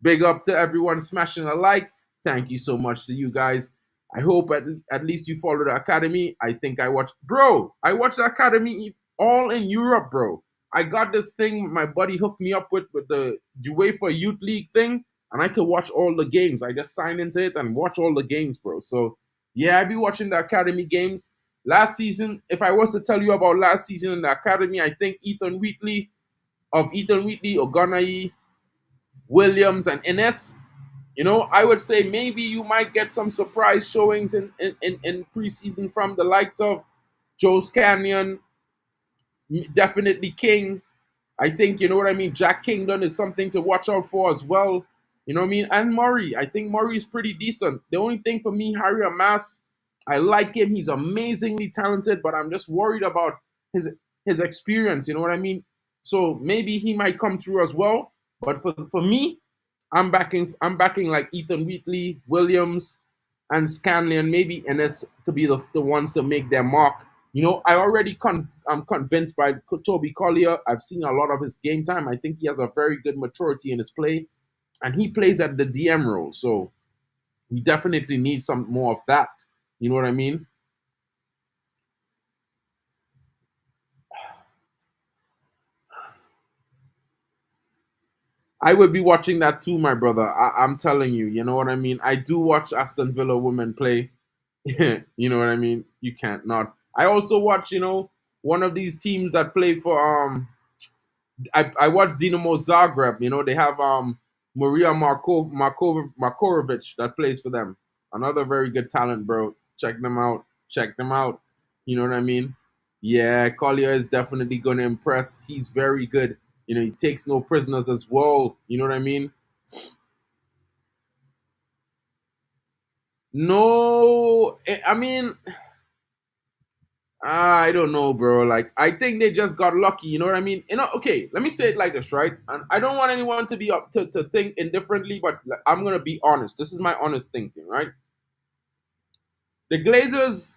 Big up to everyone smashing a like. Thank you so much to you guys. I hope at least you follow the academy. I think I watched the academy all in Europe, bro. I got this thing my buddy hooked me up with the UEFA Youth League thing, and I could watch all the games. I just sign into it and watch all the games, bro. So yeah, I be watching the academy games. Last season, if I was to tell you about last season in the academy, I think Ethan Wheatley, Ogunai, Williams, and Ines, I would say maybe you might get some surprise showings in preseason from the likes of Joe Canyon, definitely King. I think, you know what I mean, Jack Kingdon is something to watch out for as well. You know what I mean? And Murray. I think Murray is pretty decent. The only thing for me, Harry Amas, I like him. He's amazingly talented, but I'm just worried about his experience. You know what I mean? So maybe he might come through as well. But for me, I'm backing like Ethan Wheatley, Williams, and Scanlon, maybe NS to be the ones to make their mark. I'm convinced by Toby Collier. I've seen a lot of his game time. I think he has a very good maturity in his play, and he plays at the DM role. So we definitely need some more of that. You know what I mean? I would be watching that too, my brother. I'm telling you. You know what I mean? I do watch Aston Villa women play. You know what I mean? You can't not. I also watch, one of these teams that play for I watch Dinamo Zagreb. They have Maria Markorovic that plays for them. Another very good talent, bro. Check them out. Check them out. You know what I mean? Yeah, Collier is definitely gonna impress. He's very good. He takes no prisoners as well. You know what I mean? No, I mean, I don't know, bro. Like, I think they just got lucky. You know what I mean? Okay, let me say it like this, right? And I don't want anyone to be up to think indifferently, but like, I'm gonna be honest. This is my honest thinking, right? The Glazers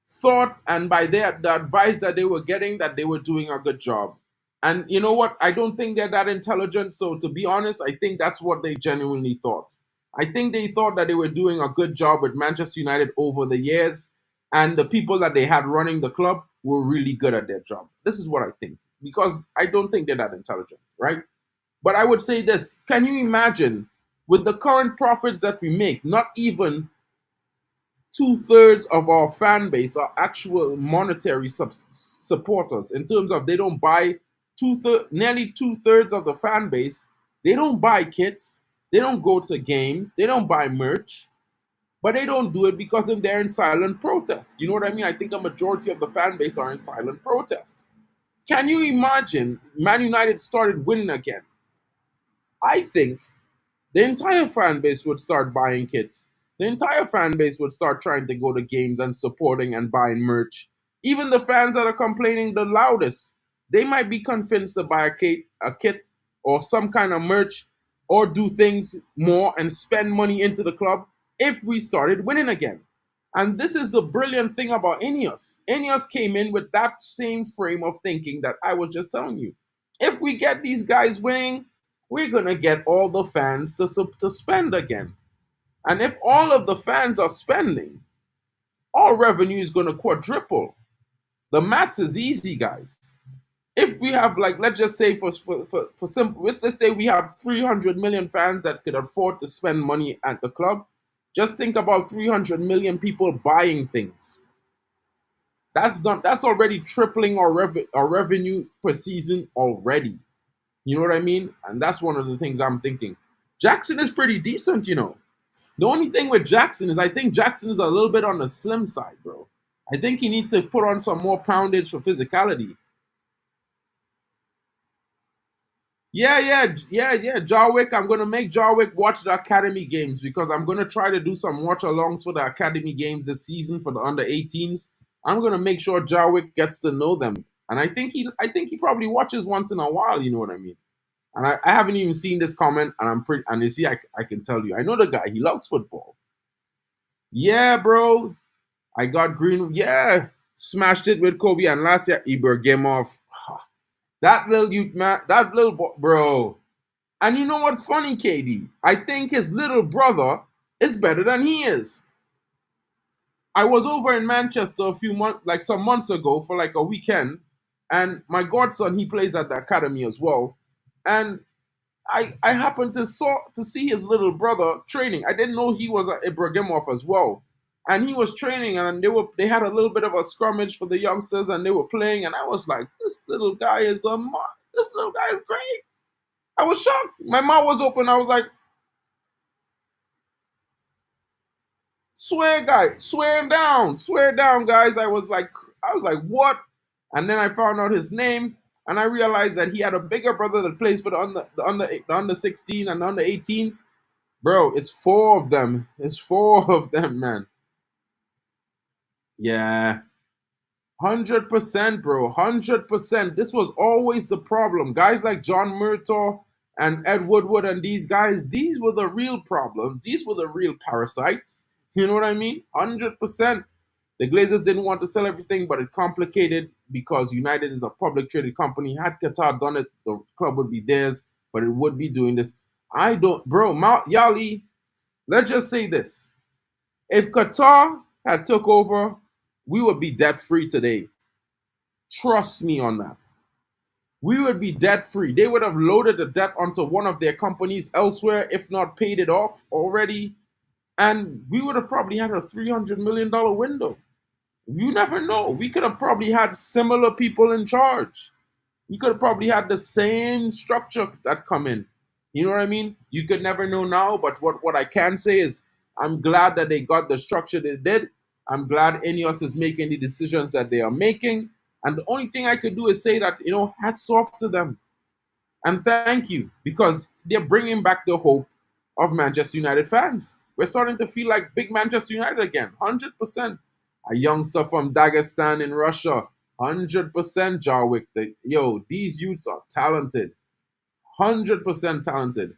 thought, and by the advice that they were getting, that they were doing a good job. And you know what? I don't think they're that intelligent. So to be honest, I think that's what they genuinely thought. I think they thought that they were doing a good job with Manchester United over the years, and the people that they had running the club were really good at their job. This is what I think, because I don't think they're that intelligent, right? But I would say this: can you imagine, with the current profits that we make, not even two-thirds of our fan base are actual monetary supporters, in terms of they don't buy nearly two-thirds of the fan base, they don't buy kits, they don't go to games, they don't buy merch, but they don't do it because they're in silent protest. You know what I mean? I think a majority of the fan base are in silent protest. Can you imagine Man United started winning again? I think the entire fan base would start buying kits. The entire fan base would start trying to go to games and supporting and buying merch. Even the fans that are complaining the loudest, they might be convinced to buy a kit or some kind of merch, or do things more and spend money into the club if we started winning again. And this is the brilliant thing about Ineos. Ineos came in with that same frame of thinking that I was just telling you. If we get these guys winning, we're going to get all the fans to spend again. And if all of the fans are spending, our revenue is going to quadruple. The maths is easy, guys. If we have, like, let's just say for simple, let's just say we have 300 million fans that could afford to spend money at the club. Just think about 300 million people buying things. That's already tripling our revenue per season already. You know what I mean? And that's one of the things I'm thinking. Jackson is pretty decent. The only thing with Jackson is I think Jackson is a little bit on the slim side, bro. I think he needs to put on some more poundage for physicality. Yeah. Jarwick, I'm gonna make Jarwick watch the academy games, because I'm gonna try to do some watch alongs for the academy games this season for the under 18s. I'm gonna make sure Jarwick gets to know them, and I think he probably watches once in a while. You know what I mean? And I haven't even seen this comment, and I'm pretty. And you see, I can tell you, I know the guy. He loves football. Yeah, bro. I got Greenwood. Yeah, smashed it with Kobe, and last year Ibrahimov. That little youth man, that little bro. And you know what's funny, KD? I think his little brother is better than he is. I was over in Manchester a few months, like some months ago, for like a weekend, and my godson he plays at the academy as well, and I happened to see his little brother training. I didn't know he was at Ibrahimov as well, and he was training, and they had a little bit of a scrummage for the youngsters, and they were playing, and I was like, this little guy is this little guy is great. I was shocked. My mouth was open. I was like, swear down, guys. I was like, what? And then I found out his name, and I realized that he had a bigger brother that plays for the under 16 and under 18s. Bro, it's four of them. It's four of them, man. Yeah, 100%, bro. 100%. This was always the problem. Guys like John Murtaugh and Ed Woodward and these guys, these were the real problems. These were the real parasites. You know what I mean? 100%. The Glazers didn't want to sell everything, but it complicated because United is a public traded company. Had Qatar done it, the club would be theirs, but it would be doing this. I don't, bro, Yali, let's just say this. If Qatar had took over, we would be debt free today. Trust me on that. We would be debt free. They would have loaded the debt onto one of their companies elsewhere, if not paid it off already. And we would have probably had a $300 million window. You never know. We could have probably had similar people in charge. You could have probably had the same structure that come in. You know what I mean? You could never know now, but what I can say is I'm glad that they got the structure they did. I'm glad Ineos is making the decisions that they are making. And the only thing I could do is say that, hats off to them. And thank you, because they're bringing back the hope of Manchester United fans. We're starting to feel like big Manchester United again, 100%. A youngster from Dagestan in Russia, 100% Jarwick. These youths are talented, 100% talented.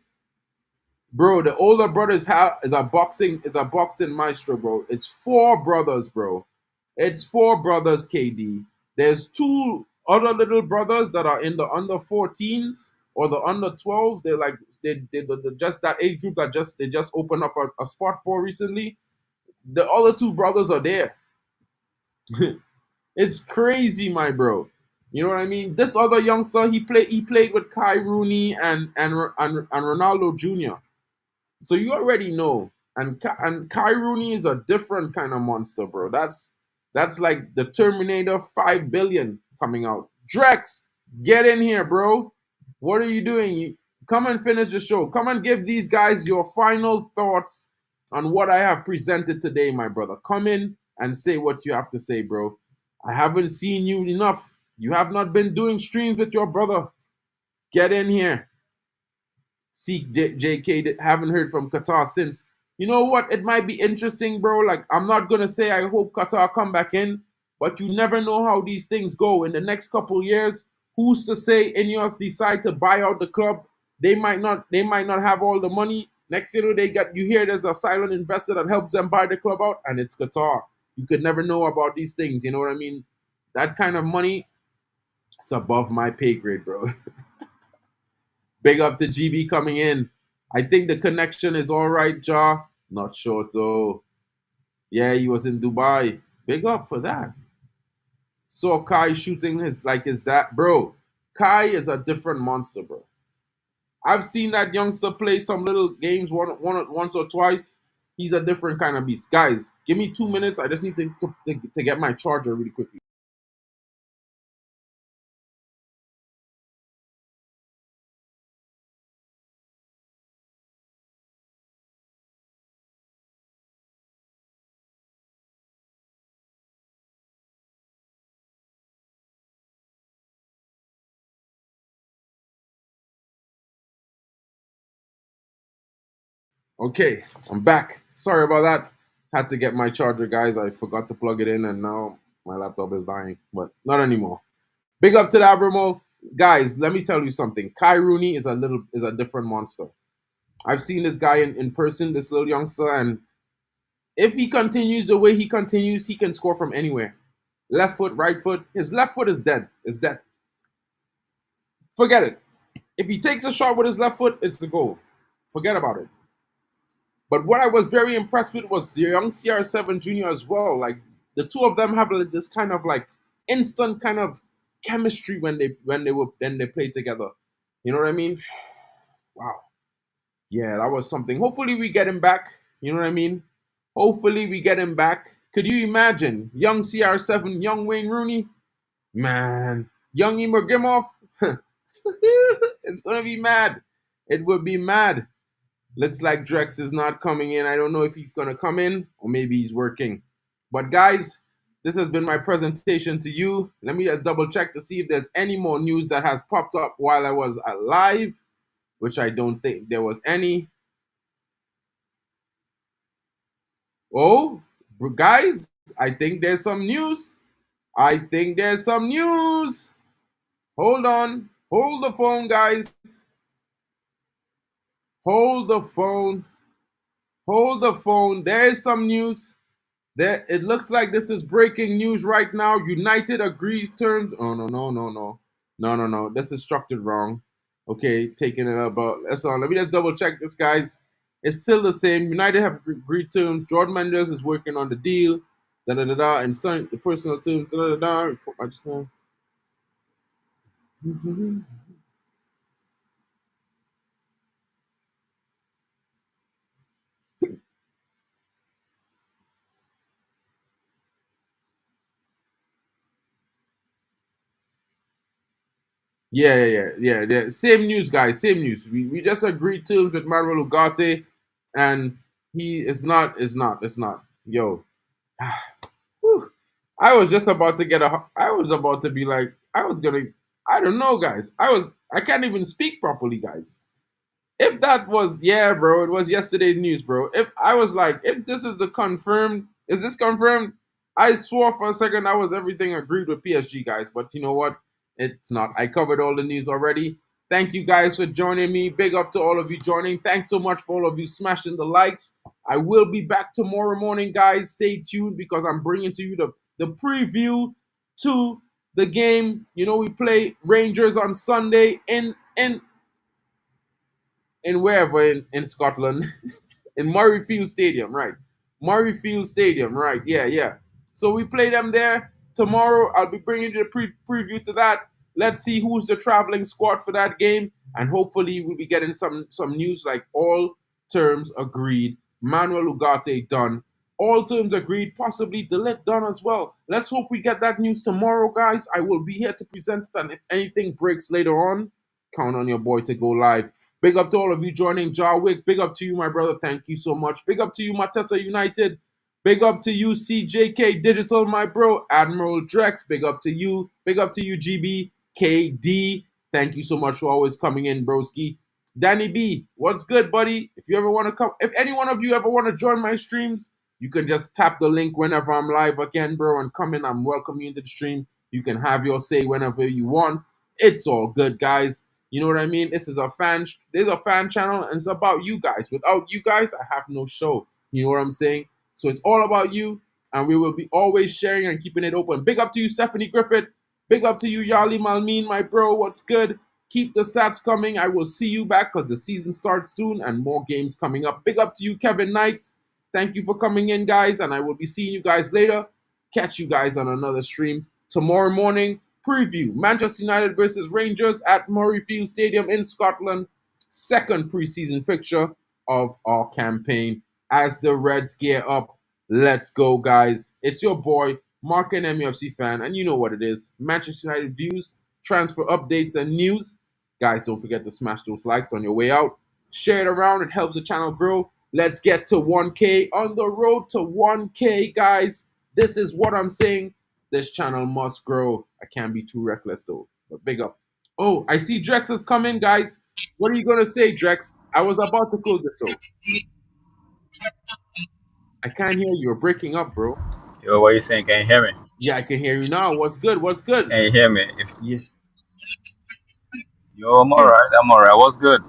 Bro, the older brother is a boxing maestro, bro. It's four brothers, bro. It's four brothers, KD. There's two other little brothers that are in the under 14s or the under 12s. They're like they just that age group that they just opened up a spot for recently. The other two brothers are there. It's crazy, my bro. You know what I mean? This other youngster, he played with Kai Rooney and Ronaldo Jr. So you already know. And Kai Rooney is a different kind of monster, bro. That's like the Terminator 5 billion coming out. Drex, get in here, bro. What are you doing? Come and finish the show. Come and give these guys your final thoughts on what I have presented today, my brother. Come in and say what you have to say, bro. I haven't seen you enough. You have not been doing streams with your brother. Get in here. Seek JK, haven't heard from Qatar since. You know what? It might be interesting, bro. Like, I'm not going to say I hope Qatar come back in, but you never know how these things go. In the next couple years, who's to say Ineos decide to buy out the club? They might not have all the money. Next thing you hear there's a silent investor that helps them buy the club out, and it's Qatar. You could never know about these things, you know what I mean? That kind of money, it's above my pay grade, bro. Big up to GB coming in. I think the connection is all right, Ja. Not sure, though. Yeah, he was in Dubai. Big up for that. Saw Kai shooting his dad. Bro, Kai is a different monster, bro. I've seen that youngster play some little games once or twice. He's a different kind of beast. Guys, give me 2 minutes. I just need to get my charger really quickly. Okay, I'm back. Sorry about that. Had to get my charger, guys. I forgot to plug it in, and now my laptop is dying, but not anymore. Big up to the Abramo. guys, let me tell you something. Kai Rooney is a different monster. I've seen this guy in person, this little youngster, and if he continues the way he continues, he can score from anywhere. Left foot, right foot. His left foot is dead. It's dead. Forget it. If he takes a shot with his left foot, it's the goal. Forget about it. But what I was very impressed with was the young CR7 Junior as well. Like the two of them have this kind of like instant kind of chemistry when they play together. You know what I mean? Wow. Yeah, that was something. Hopefully we get him back. You know what I mean? Hopefully we get him back. Could you imagine young CR7, young Wayne Rooney, man, young Ibrahimov? It's gonna be mad. It would be mad. Looks like Drex is not coming in. I don't know if he's gonna come in or maybe he's working. But guys, this has been my presentation to you. Let me just double check to see if there's any more news that has popped up while I was alive, which I don't think there was any. Oh, guys, I think there's some news. I think there's some news. Hold on. Hold the phone, guys. Hold the phone. Hold the phone. There is some news. There, it looks like this is breaking news right now. United agrees terms. Oh no, no, no, no. No, no, no. This is structured wrong. Okay, taking it about. That's all. Let me just double check this, guys. It's still the same. United have agreed terms. Jordan Mendes is working on the deal. Da da da da. And starting the personal terms. Da da da da. I just yeah. Same news, guys. Same news. We just agreed terms with Manuel Ugarte, and he is not. Is not. It's not. Yo, whew. I was just about to get a. I was about to be like. I was gonna. I don't know, guys. I was. I can't even speak properly, guys. If that was, yeah, bro, it was yesterday's news, bro. If I was like, if this is the confirmed, is this confirmed? I swore for a second I was everything agreed with PSG, guys, but you know what? It's not. I covered all the news already. Thank you guys for joining me. Big up to all of you joining. Thanks so much for all of you smashing the likes. I will be back tomorrow morning, guys. Stay tuned because I'm bringing to you the preview to the game. You know, we play Rangers on Sunday in wherever in Scotland, in Murrayfield Stadium, right? Murrayfield Stadium, right? Yeah. So we play them there tomorrow. I'll be bringing you the preview to that. Let's see who's the traveling squad for that game, and hopefully we'll be getting some news like all terms agreed. Manuel Ugarte done. All terms agreed, possibly Delit done as well. Let's hope we get that news tomorrow, guys. I will be here to present it, and if anything breaks later on, count on your boy to go live. Big up to all of you joining Jarwick. Big up to you, my brother. Thank you so much. Big up to you, Mateta United. Big up to you, CJK Digital, my bro. Admiral Drex. Big up to you. Big up to you, GBKD. Thank you so much for always coming in, broski. Danny B, what's good, buddy? If you ever want to come, if any one of you ever want to join my streams, you can just tap the link whenever I'm live again, bro, and come in. I'm welcoming you into the stream. You can have your say whenever you want. It's all good, guys. You know what I mean? This is a fan. This is a fan channel, and it's about you guys. Without you guys, I have no show. You know what I'm saying? So it's all about you, and we will be always sharing and keeping it open. Big up to you, Stephanie Griffith. Big up to you, Yali Malmin, my bro. What's good? Keep the stats coming. I will see you back because the season starts soon and more games coming up. Big up to you, Kevin Knights. Thank you for coming in, guys, and I will be seeing you guys later. Catch you guys on another stream tomorrow morning. Preview Manchester United versus Rangers at Murrayfield Stadium in Scotland. Second preseason fixture of our campaign. As the Reds gear up, let's go, guys. It's your boy, Mark and MUFC fan, and you know what it is. Manchester United views, transfer updates, and news. Guys, don't forget to smash those likes on your way out. Share it around. It helps the channel grow. Let's get to 1K. On the road to 1K, guys. This is what I'm saying. This channel must grow. I can't be too reckless, though. But big up. Oh, I see Drex has come in, guys. What are you going to say, Drex? I was about to close the show. I can't hear you. You're breaking up, bro. Yo, what you saying? Can you hear me? Yeah, I can hear you now. What's good? What's good? Can you hear me? Yeah. Yo, I'm Good. alright. I'm alright. What's good?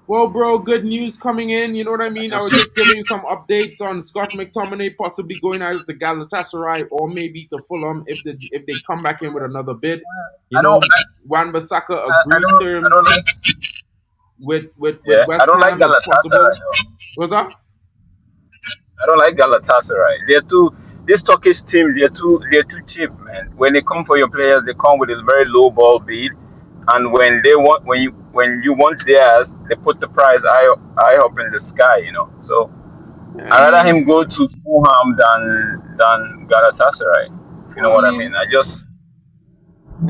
Well, bro, good news coming in. You know what I I mean? I just was just giving you some updates on Scott Mctomminay possibly going either to Galatasaray or maybe to Fulham if they come back in with another bid. You I don't know, Wan Bissaka I agreed don't I terms don't like with yeah I West don't like Ham is Galatasaray possible. though. What's that? I don't like Galatasaray. They're too these Turkish teams. They're too cheap, man. When they come for your players, they come with a very low ball bid, and when you want theirs, they put the price high up in the sky. So I I rather mean, him go to Fulham than Galatasaray. If you know well, I what I mean. mean, I just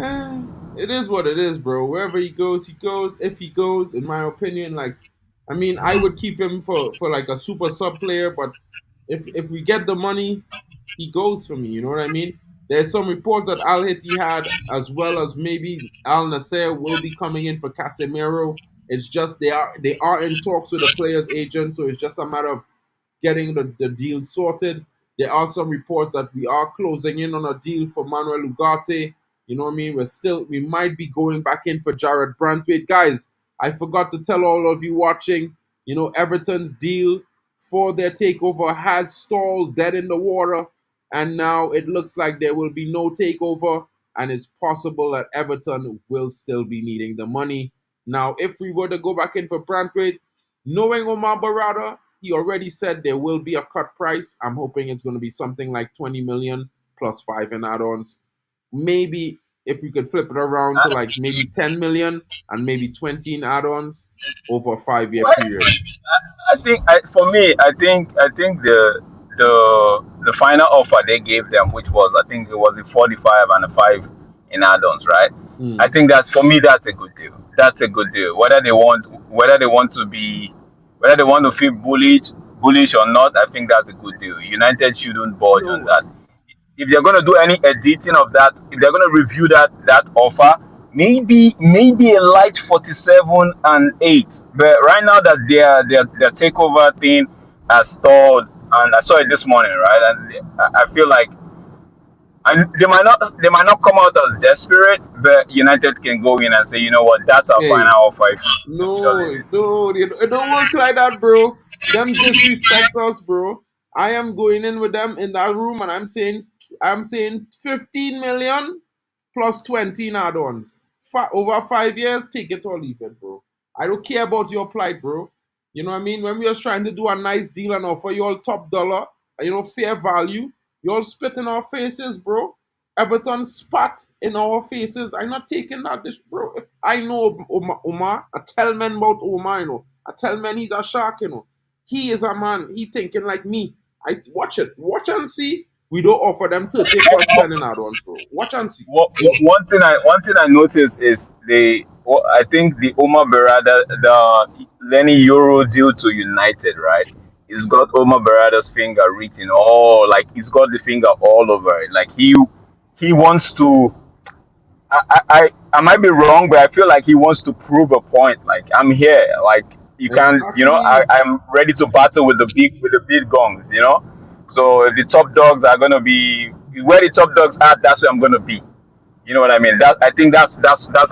eh, it is what it is, bro. Wherever he goes, he goes. If he goes, in my opinion, like, I mean, I would keep him for like a super sub player, but if we get the money, he goes for me. You know what I mean? There's some reports that Al Ittihad, as well as maybe Al Nasser, will be coming in for Casemiro. It's just they are in talks with the player's agent, so it's just a matter of getting the deal sorted. There are some reports that we are closing in on a deal for Manuel Ugarte. You know what I mean? We might be going back in for Jared Brantwaite. Guys, I forgot to tell all of you watching, Everton's deal for their takeover has stalled dead in the water. And now it looks like there will be no takeover. And it's possible that Everton will still be needing the money. Now, if we were to go back in for Brantwaite, knowing Omar Barada, he already said there will be a cut price. I'm hoping it's going to be something like 20 million plus 5 in add-ons. Maybe if we could flip it around to like maybe 10 million and maybe 20 in add-ons over a 5-year what period. for me, I think the final offer they gave them, which was I think it was a 45 and a 5 in add-ons, right? I Mm. think that's for me that's a good deal. That's a good deal. Whether they want to feel bullish or not, I think that's a good deal. United shouldn't budge on No, that. If they're gonna do any editing of that, if they're gonna review that offer, maybe a light 47 and 8. But right now that their takeover thing has stalled, and I saw it this morning, right? And I feel like and they might not come out as desperate, but United can go in and say, you know what, that's our final hey, offer. If you don't leave no, it. no, it don't work like that, bro. Them disrespect us, bro. I am going in with them in that room and I'm saying 15 million plus 20 in add-ons. Over 5 years, take it or leave it, bro. I don't care about your plight, bro. You know what I mean? When we are trying to do a nice deal and offer you all top dollar, fair value, you all spit in our faces, bro. Everton spat in our faces. I'm not taking that, bro. If I know Omar, I tell men about Omar, I tell men he's a shark, He is a man. He thinking like me. I watch it. Watch and see. We don't offer them 30 plus 10 in add-ons, bro. Watch and see. One thing I noticed is I think the Omar Berada, the Leny Yoro deal to United, right? He's got Omar Berada's finger written all, like he's got the finger all over it. Like he wants to. I might be wrong, but I feel like he wants to prove a point. Like I'm here. Like you can, Exactly. I'm ready to battle with the big guns. So if the top dogs are gonna be where the top dogs are, that's where I'm gonna be. You know what I mean? I think that's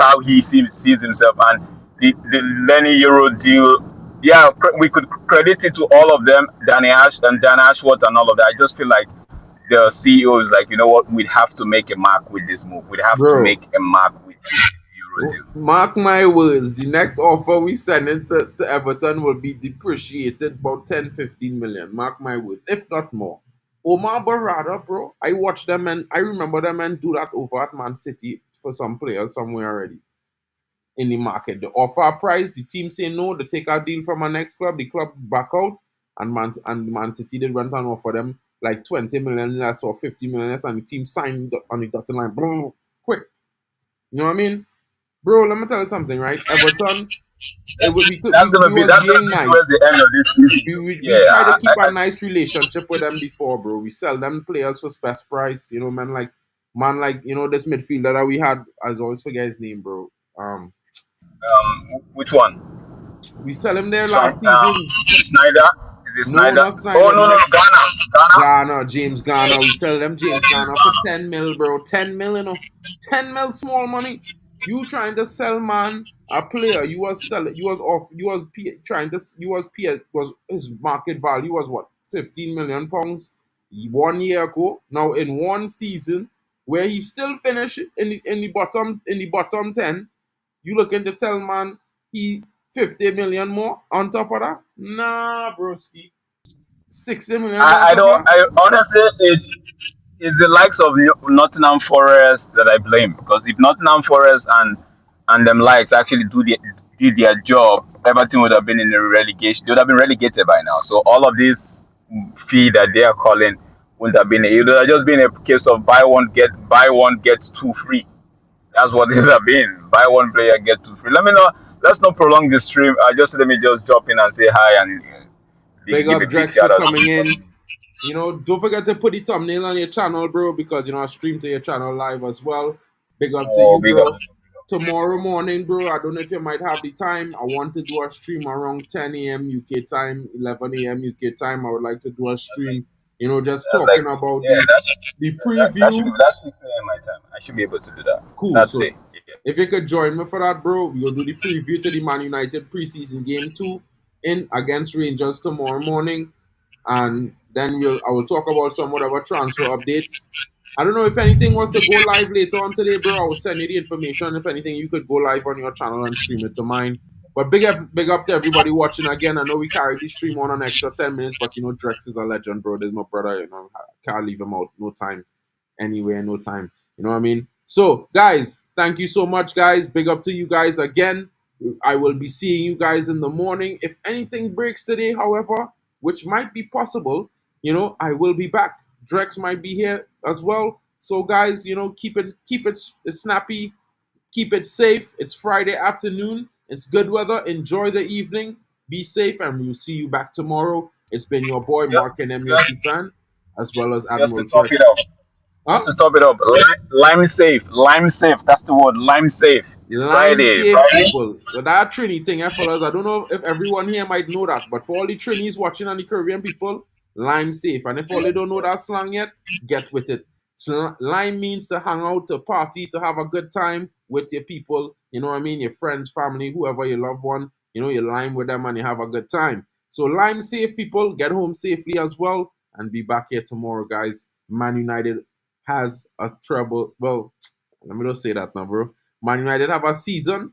how he sees himself. And the Lenny Euro deal, yeah, we could credit it to all of them, Danny Ash and Dan Ashworth and all of that. I just feel like the CEO is like, you know what, we'd have to make a mark with this move. We'd have to Bro, make a mark with this Euro deal. mark my words. The next offer we send to Everton will be depreciated about 10, 15 million. Mark my words. If not more. Omar Barada, bro. I watched them and I remember them and do that over at Man City for some players somewhere already in the market. They offer a price, the team say no, they take a deal from our next club, the club back out, and Man City did went and offer them like 20 million less or 50 million less, and the team signed on the dotted line. Bro, quick. You know what I mean? Bro, let me tell you something, right? Everton, That's gonna we be was that's gonna being be towards nice. the end of this season. We Yeah, try to keep a nice relationship with them before, bro. We sell them players for best price, man, like this midfielder that we had. I always forget his name, bro. which one? We sell him there This one, last season. Snyder. This No, Snyder. not Oh Snyder. no, no, No, Ghana, Ghana. James Garner. We sell them James Garner for 10 mil, bro. 10 mil, 10 mil small money. You trying to sell man a player. You was selling. You was off. You was trying to. You was was his market value was what, 15 million pounds 1 year ago. Now in one season where he still finished in the bottom 10, you looking to tell man he 50 million more on top of that? Nah, broski. 60 million more on I top of don't. that? I honestly, it's the likes of Nottingham Forest that I blame, because if Nottingham Forest and them likes actually did their job, Everton would have been in the relegation. They would have been relegated by now. So all of this fee that they are calling wouldn't have been. It would have just been a case of buy one get two free. That's what it would have been. Buy one player get two free. Let me know. Let's not prolong the stream. Just let me just jump in and say hi and Big give up a big Drex for shout out. coming in. Don't forget to put the thumbnail on your channel, bro, because I stream to your channel live as well. Big up to Oh, you, big up. bro. Tomorrow morning, bro, I don't know if you might have the time. I want to do a stream around 10 a.m. UK time, 11 a.m. UK time. I would like to do a stream, just That's like, talking about yeah, the that should be, preview. that's 6 a.m. my time. I should be able to do that Cool. that So day. Yeah. if you could join me for that, bro, we'll do the preview to the Man United preseason game 2 in against Rangers tomorrow morning, and then I will talk about some whatever transfer updates. I don't know if anything was to go live later on today, bro. I will send you the information. If anything, you could go live on your channel and stream it to mine. But big up to everybody watching again. I know we carried the stream on an extra 10 minutes, but Drex is a legend, bro. There's my brother. I can't leave him out. No time, anywhere, no time. You know what I mean? So, guys, thank you so much, guys. Big up to you guys again. I will be seeing you guys in the morning. If anything breaks today, however, which might be possible, I will be back. Drex might be here as well. So, guys, keep it snappy, keep it safe. It's Friday afternoon. It's good weather. Enjoy the evening. Be safe, and we'll see you back tomorrow. It's been your boy, Just, Mark and just, MUFC fan, as well as just to Admiral top it Drex. up. Just Huh? to top it up. Lime safe. Lime safe. That's the word. Lime safe. It's Lime Friday. safe Friday. people. So that Trini thing, fellas, I don't know if everyone here might know that, but for all the Trinis watching and the Caribbean people, lime safe. And if all they don't know that slang yet, get with it. So lime means to hang out, to party, to have a good time with your people. You know what I mean? Your friends, family, whoever your loved one. You lime with them and you have a good time. So lime safe people, get home safely as well, and be back here tomorrow, guys. Man United has a trouble. Well, let me just say that now, bro. Man United have a season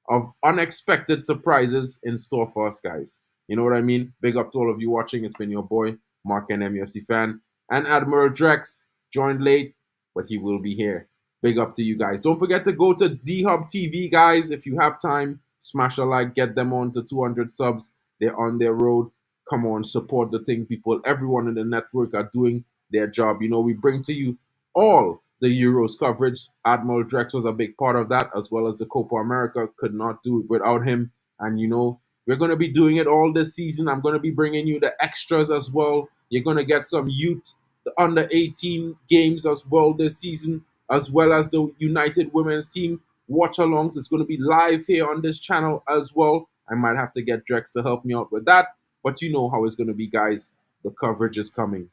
of unexpected surprises in store for us, guys. You know what I mean? Big up to all of you watching. It's been your boy, Mark and MUFC fan. And Admiral Drex joined late, but he will be here. Big up to you guys. Don't forget to go to D-Hub TV, guys. If you have time, smash a like, get them on to 200 subs. They're on their road. Come on, support the thing, people. Everyone in the network are doing their job. We bring to you all the Euros coverage. Admiral Drex was a big part of that, as well as the Copa America. Could not do it without him. And we're going to be doing it all this season. I'm going to be bringing you the extras as well. You're going to get some youth, the under 18 games as well this season, as well as the United women's team watch alongs. It's going to be live here on this channel as well. I might have to get Drex to help me out with that, but you know how it's going to be, guys. The coverage is coming.